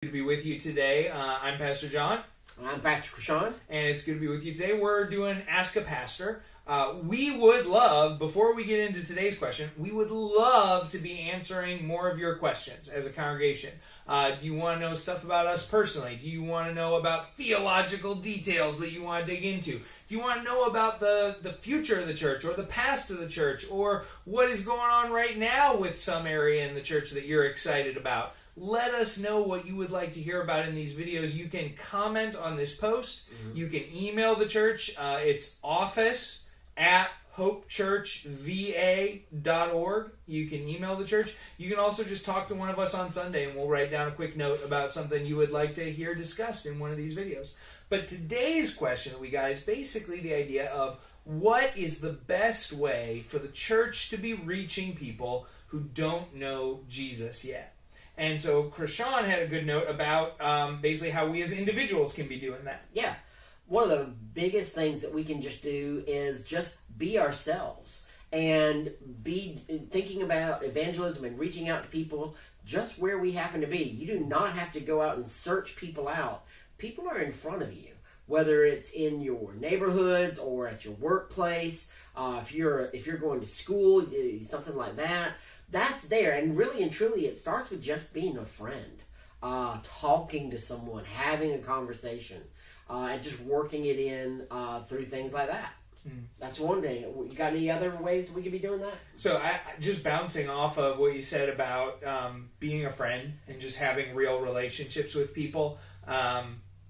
Good to be with you today. I'm Pastor Jon. And I'm Pastor Chrishon. And it's good to be with you today. We're doing Ask a Pastor. We would love, before we get into today's question, we would love to be answering more of your questions as a congregation. Do you want to know stuff about us personally? Do you want to know about theological details that you want to dig into? Do you want to know about the future of the church or the past of the church or what is going on right now with some area in the church that you're excited about? Let us know what you would like to hear about in these videos. You can comment on this post. Mm-hmm. You can email the church. It's office@hopechurchva.org. You can email the church. You can also just talk to one of us on Sunday, and we'll write down a quick note about something you would like to hear discussed in one of these videos. But today's question that we got is basically the idea of what is the best way for the church to be reaching people who don't know Jesus yet? And so Chrishon had a good note about basically how we as individuals can be doing that. Yeah. One of the biggest things that we can just do is just be ourselves and be thinking about evangelism and reaching out to people just where we happen to be. You do not have to go out and search people out. People are in front of you, whether it's in your neighborhoods or at your workplace. If you're going to school, something like that. That's there, and really and truly it starts with just being a friend, talking to someone, having a conversation, and just working it in through things like that. That's one thing. You got any other ways we could be doing that? So just bouncing off of what you said about being a friend and just having real relationships with people,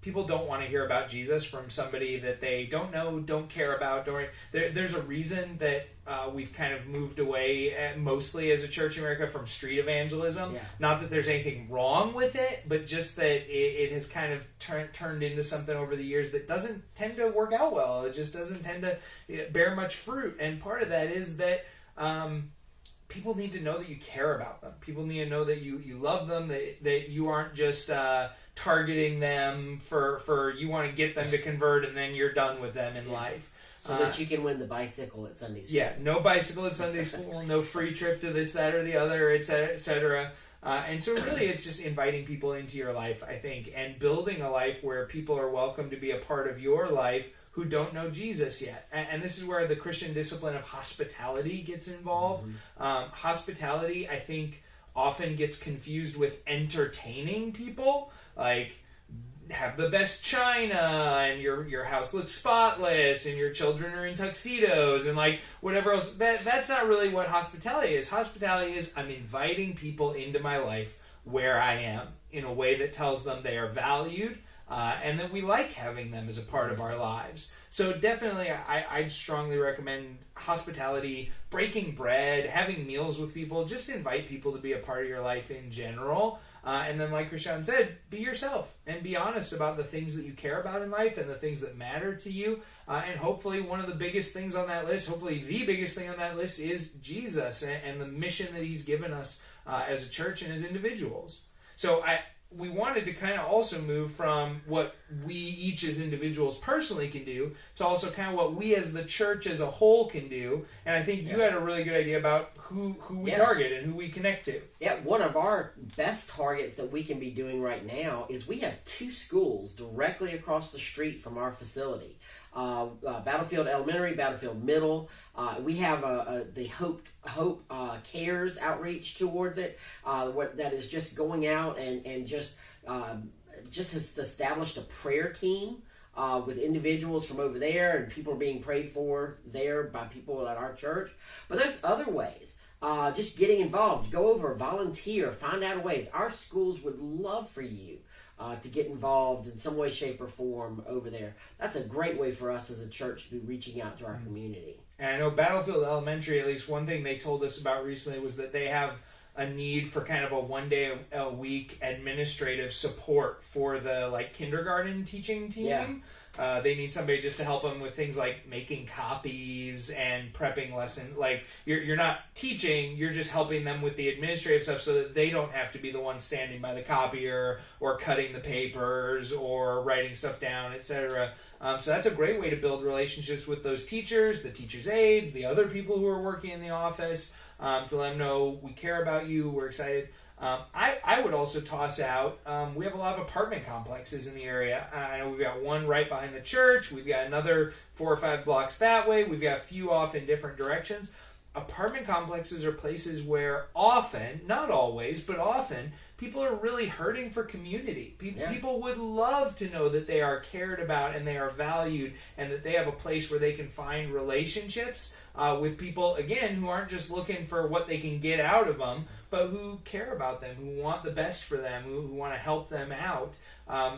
people don't want to hear about Jesus from somebody that they don't know, don't care about. There's a reason that we've kind of moved away, mostly as a church in America, from street evangelism. Yeah. Not that there's anything wrong with it, but just that it has kind of turned into something over the years that doesn't tend to work out well. It just doesn't tend to bear much fruit. And part of that is that people need to know that you care about them. People need to know that you love them, that you aren't just targeting them for you want to get them to convert and then you're done with them in life. So that you can win the bicycle at Sunday school. Yeah, no bicycle at Sunday school, no free trip to this, that, or the other, et cetera, et cetera. And so really it's just inviting people into your life, I think, and building a life where people are welcome to be a part of your life who don't know Jesus yet. And this is where the Christian discipline of hospitality gets involved. Mm-hmm. Hospitality, I think, often gets confused with entertaining people. Like, have the best china, and your house looks spotless, and your children are in tuxedos, and like whatever else. That's not really what hospitality is. Hospitality is I'm inviting people into my life where I am in a way that tells them they are valued, and that we like having them as a part of our lives. So definitely, I'd strongly recommend hospitality, breaking bread, having meals with people. Just invite people to be a part of your life in general. And then, like Chrishon said, be yourself and be honest about the things that you care about in life and the things that matter to you. And hopefully one of the biggest things on that list, hopefully the biggest thing on that list is Jesus and the mission that he's given us as a church and as individuals. So we wanted to kind of also move from what we each as individuals personally can do to also kind of what we as the church as a whole can do. And I think you had a really good idea about who we target and who we connect to. Yeah, one of our best targets that we can be doing right now is we have 2 schools directly across the street from our facility. Battlefield Elementary, Battlefield Middle. We have the Hope Cares outreach towards it. That is just going out and just has established a prayer team with individuals from over there, and people are being prayed for there by people at our church. But there's other ways. Just getting involved. Go over, volunteer, find out ways. Our schools would love for you to get involved in some way, shape, or form over there. That's a great way for us as a church to be reaching out to our community. And I know Battlefield Elementary, at least one thing they told us about recently was that they have a need for kind of a one day a week administrative support for the kindergarten teaching team. Yeah. They need somebody just to help them with things like making copies and prepping lessons. Like, you're not teaching, you're just helping them with the administrative stuff so that they don't have to be the one standing by the copier or cutting the papers or writing stuff down, etc. So that's a great way to build relationships with those teachers, the teachers' aides, the other people who are working in the office, to let them know we care about you, we're excited. I would also toss out, we have a lot of apartment complexes in the area. I know we've got one right behind the church. We've got another 4 or 5 blocks that way. We've got a few off in different directions. Apartment complexes are places where often, not always, but often, people are really hurting for community. People would love to know that they are cared about and they are valued and that they have a place where they can find relationships with people, again, who aren't just looking for what they can get out of them, but who care about them, who want the best for them, who want to help them out.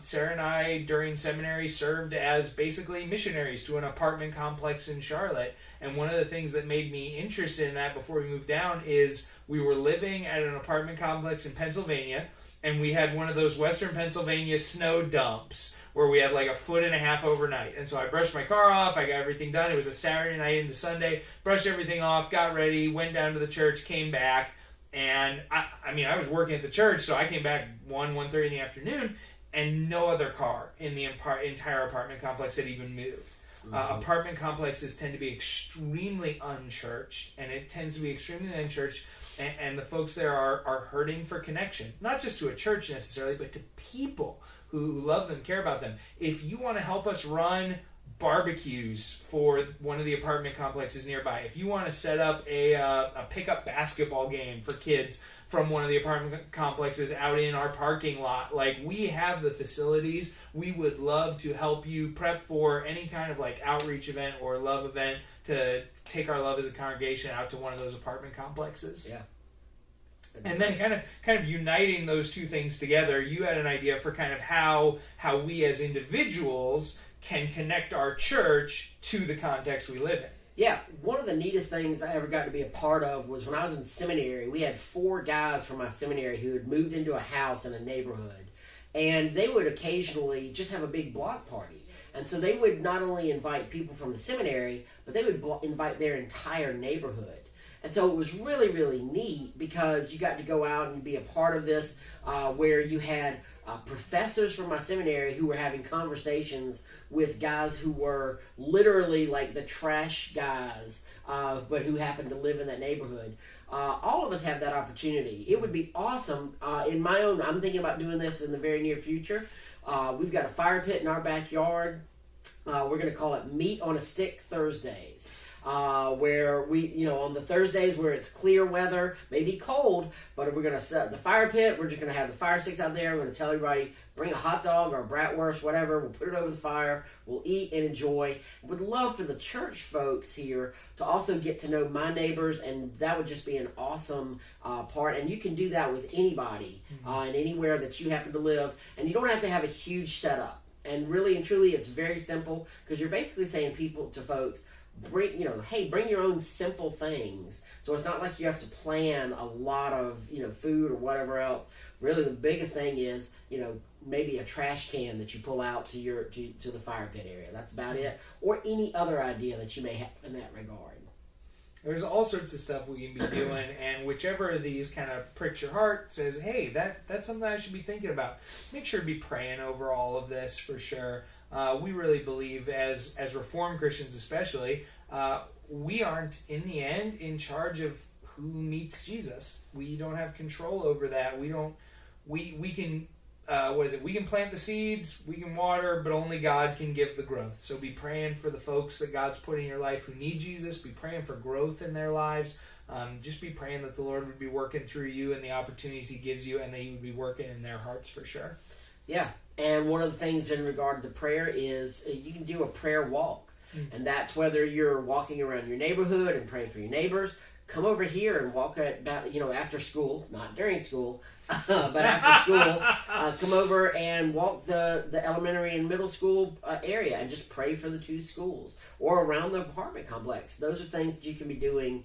Sarah and I, during seminary, served as basically missionaries to an apartment complex in Charlotte. And one of the things that made me interested in that before we moved down is we were living at an apartment complex in Pennsylvania, and we had one of those Western Pennsylvania snow dumps where we had like 1.5 foot overnight. And so I brushed my car off, I got everything done. It was a Saturday night into Sunday, brushed everything off, got ready, went down to the church, came back. And I was working at the church, so I came back 1:30 in the afternoon, and no other car in the entire apartment complex had even moved. Apartment complexes tend to be extremely unchurched, and it tends to be extremely unchurched, and the folks there are hurting for connection, not just to a church necessarily, but to people who love them, care about them. If you want to help us run barbecues for one of the apartment complexes nearby, if you want to set up a pickup basketball game for kids from one of the apartment complexes out in our parking lot, like, we have the facilities. We would love to help you prep for any kind of like outreach event or love event to take our love as a congregation out to one of those apartment complexes. Yeah. And then kind of uniting those two things together, you had an idea for kind of how we as individuals can connect our church to the context we live in. Yeah, one of the neatest things I ever got to be a part of was when I was in seminary. We had 4 guys from my seminary who had moved into a house in a neighborhood, and they would occasionally just have a big block party. And so they would not only invite people from the seminary, but they would invite their entire neighborhood. And so it was really, really neat because you got to go out and be a part of this, where you had professors from my seminary who were having conversations with guys who were literally like the trash guys, but who happened to live in that neighborhood. All of us have that opportunity. It would be awesome. I'm thinking about doing this in the very near future. We've got a fire pit in our backyard. We're going to call it Meat on a Stick Thursdays. Where we, on the Thursdays where it's clear weather, maybe cold, but we're going to set the fire pit. We're just going to have the fire sticks out there. We're going to tell everybody, bring a hot dog or a bratwurst, whatever. We'll put it over the fire. We'll eat and enjoy. Would love for the church folks here to also get to know my neighbors, and that would just be an awesome part. And you can do that with anybody and anywhere that you happen to live, and you don't have to have a huge setup. And really and truly, it's very simple because you're basically saying to folks, bring your own simple things. So it's not like you have to plan a lot of, food or whatever else. Really, the biggest thing is, maybe a trash can that you pull out to the fire pit area. That's about it. Or any other idea that you may have in that regard. There's all sorts of stuff we can be doing, and whichever of these kind of pricks your heart, says, hey, that's something I should be thinking about. Make sure to be praying over all of this for sure. We really believe, as Reformed Christians especially, we aren't in the end in charge of who meets Jesus. We don't have control over that. We can we can plant the seeds, we can water, but only God can give the growth. So be praying for the folks that God's put in your life who need Jesus. Be praying for growth in their lives. Just be praying that the Lord would be working through you and the opportunities He gives you, and that He would be working in their hearts for sure. Yeah, and one of the things in regard to prayer is you can do a prayer walk. And that's whether you're walking around your neighborhood and praying for your neighbors. Come over here and walk after school, not during school, but after school. Come over and walk the elementary and middle school area and just pray for the 2 schools or around the apartment complex. Those are things that you can be doing,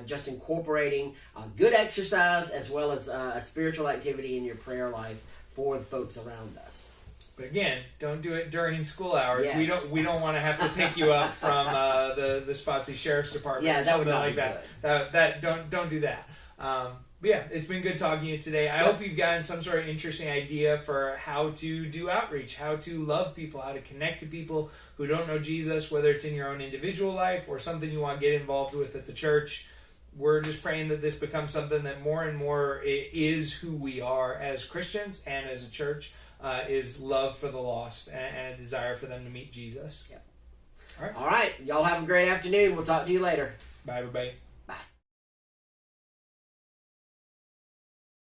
just incorporating good exercise as well as a spiritual activity in your prayer life for the folks around us. But again, don't do it during school hours. Yes. We don't want to have to pick you up from the Spotsy Sheriff's Department or something like that. That don't do that. But yeah, it's been good talking to you today. I hope you've gotten some sort of interesting idea for how to do outreach, how to love people, how to connect to people who don't know Jesus, whether it's in your own individual life or something you want to get involved with at the church. we're just praying that this becomes something that more and more is who we are as Christians and as a church, is love for the lost and a desire for them to meet Jesus. Yep. All right. All right. Y'all have a great afternoon. We'll talk to you later. Bye, everybody.